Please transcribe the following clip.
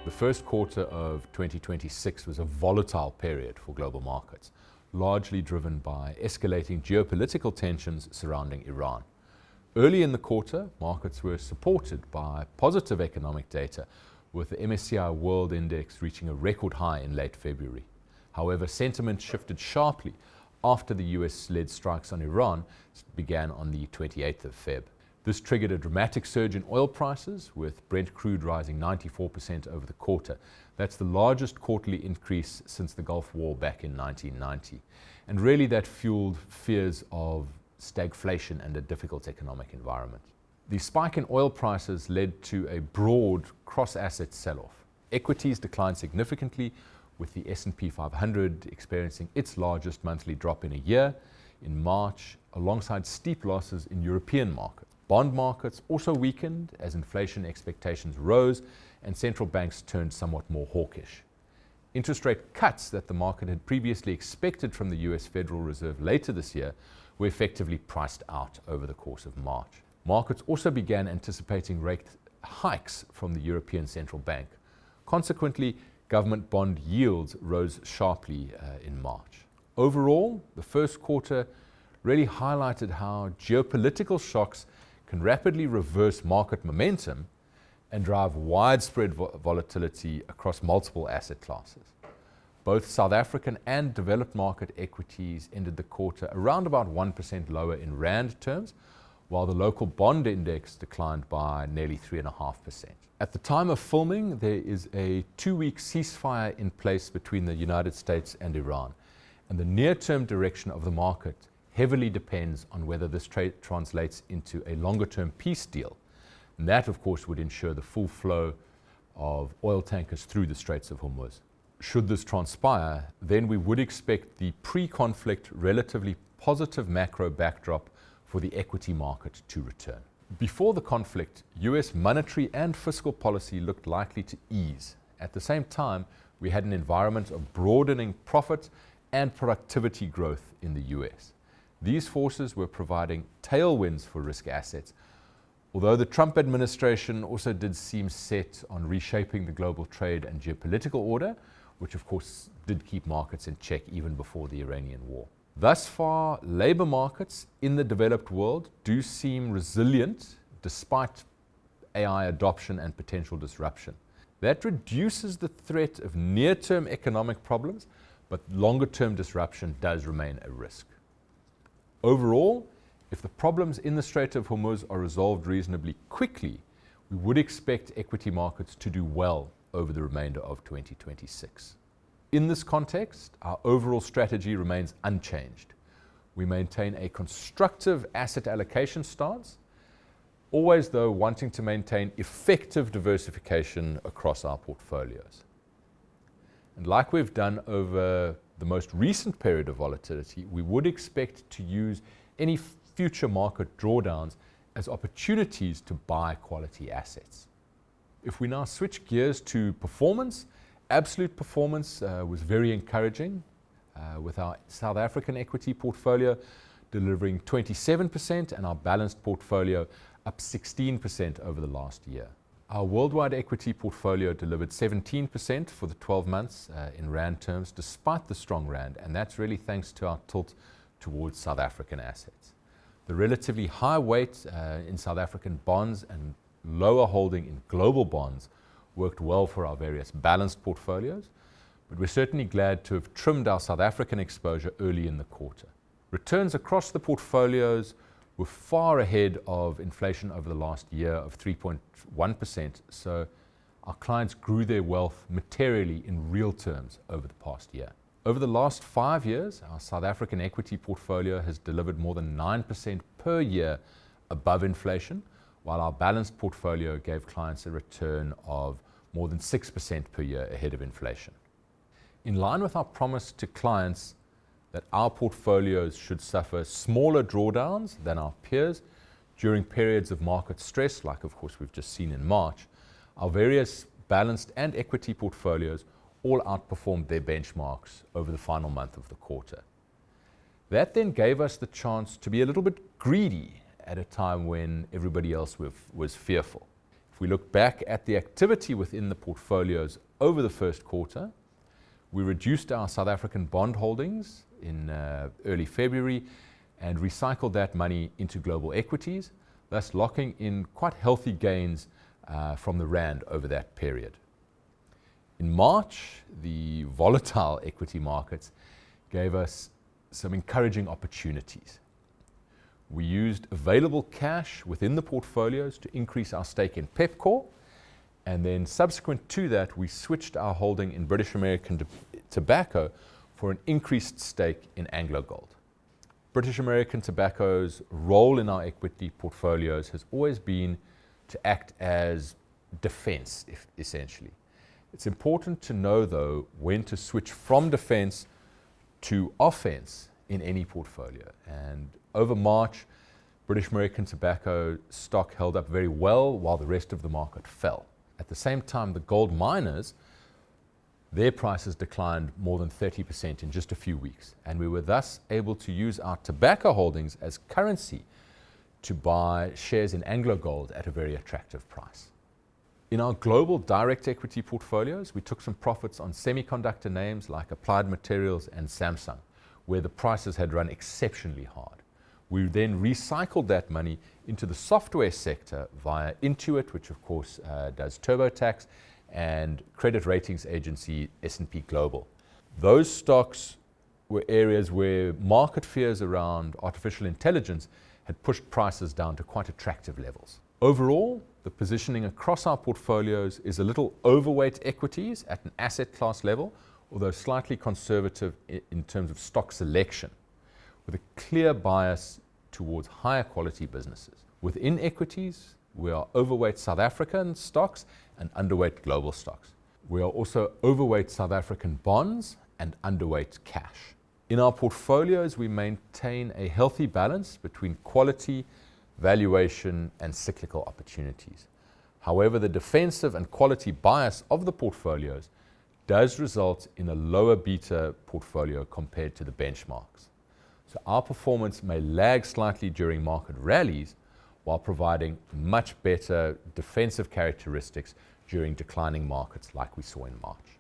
The first quarter of 2026 was a volatile period for global markets, largely driven by escalating geopolitical tensions surrounding Iran. Early in the quarter, markets were supported by positive economic data, with the MSCI World Index reaching a record high in late February. However, sentiment shifted sharply after the US-led strikes on Iran began on the 28th of Feb. This triggered a dramatic surge in oil prices, with Brent crude rising 94% over the quarter. That's the largest quarterly increase since the Gulf War back in 1990. And really that fueled fears of stagflation and a difficult economic environment. The spike in oil prices led to a broad cross-asset sell-off. Equities declined significantly, with the S&P 500 experiencing its largest monthly drop in a year in March, alongside steep losses in European markets. Bond markets also weakened as inflation expectations rose and central banks turned somewhat more hawkish. Interest rate cuts that the market had previously expected from the US Federal Reserve later this year were effectively priced out over the course of March. Markets also began anticipating rate hikes from the European Central Bank. Consequently, government bond yields rose sharply in March. Overall, the first quarter really highlighted how geopolitical shocks can rapidly reverse market momentum and drive widespread volatility across multiple asset classes. Both South African and developed market equities ended the quarter around about 1% lower in rand terms, while the local bond index declined by nearly 3.5%. At the time of filming, there is a 2-week ceasefire in place between the United States and Iran, and the near-term direction of the market heavily depends on whether this trade translates into a longer-term peace deal. And that, of course, would ensure the full flow of oil tankers through the Straits of Hormuz. Should this transpire, then we would expect the pre-conflict relatively positive macro backdrop for the equity market to return. Before the conflict, US monetary and fiscal policy looked likely to ease. At the same time, we had an environment of broadening profit and productivity growth in the US. These forces were providing tailwinds for risk assets, although the Trump administration also did seem set on reshaping the global trade and geopolitical order, which of course did keep markets in check even before the Iranian war. Thus far, labor markets in the developed world do seem resilient despite AI adoption and potential disruption. That reduces the threat of near-term economic problems, but longer-term disruption does remain a risk. Overall, if the problems in the Strait of Hormuz are resolved reasonably quickly, we would expect equity markets to do well over the remainder of 2026. In this context, our overall strategy remains unchanged. We maintain a constructive asset allocation stance, always though wanting to maintain effective diversification across our portfolios. And like we've done over the most recent period of volatility, we would expect to use any future market drawdowns as opportunities to buy quality assets. If we now switch gears to performance, absolute performance was very encouraging, with our South African equity portfolio delivering 27% and our balanced portfolio up 16% over the last year. Our worldwide equity portfolio delivered 17% for the 12 months in rand terms, despite the strong rand, and that's really thanks to our tilt towards South African assets. The relatively high weight in South African bonds and lower holding in global bonds worked well for our various balanced portfolios, but we're certainly glad to have trimmed our South African exposure early in the quarter. Returns across the portfolios were far ahead of inflation over the last year of 3.1%, so our clients grew their wealth materially in real terms over the past year. Over the last 5 years, our South African equity portfolio has delivered more than 9% per year above inflation, while our balanced portfolio gave clients a return of more than 6% per year ahead of inflation. In line with our promise to clients that our portfolios should suffer smaller drawdowns than our peers during periods of market stress, like of course we've just seen in March, our various balanced and equity portfolios all outperformed their benchmarks over the final month of the quarter. That then gave us the chance to be a little bit greedy at a time when everybody else was fearful. If we look back at the activity within the portfolios over the first quarter, we reduced our South African bond holdings in early February and recycled that money into global equities, thus locking in quite healthy gains from the rand over that period. In March, the volatile equity markets gave us some encouraging opportunities. We used available cash within the portfolios to increase our stake in Pepkor, and then subsequent to that, we switched our holding in British American Tobacco for an increased stake in AngloGold. British American Tobacco's role in our equity portfolios has always been to act as defense, essentially. It's important to know, though, when to switch from defense to offense in any portfolio. And over March, British American Tobacco stock held up very well while the rest of the market fell. At the same time, the gold miners, their prices declined more than 30% in just a few weeks, and we were thus able to use our tobacco holdings as currency to buy shares in AngloGold at a very attractive price. In our global direct equity portfolios, we took some profits on semiconductor names like Applied Materials and Samsung, where the prices had run exceptionally hard. We then recycled that money into the software sector via Intuit, which of course does TurboTax, and credit ratings agency S&P Global. Those stocks were areas where market fears around artificial intelligence had pushed prices down to quite attractive levels. Overall, the positioning across our portfolios is a little overweight equities at an asset class level, although slightly conservative in terms of stock selection, with a clear bias towards higher quality businesses. Within equities, we are overweight South African stocks and underweight global stocks. We are also overweight South African bonds and underweight cash. In our portfolios, we maintain a healthy balance between quality, valuation, and cyclical opportunities. However, the defensive and quality bias of the portfolios does result in a lower beta portfolio compared to the benchmarks. So our performance may lag slightly during market rallies while providing much better defensive characteristics during declining markets like we saw in March.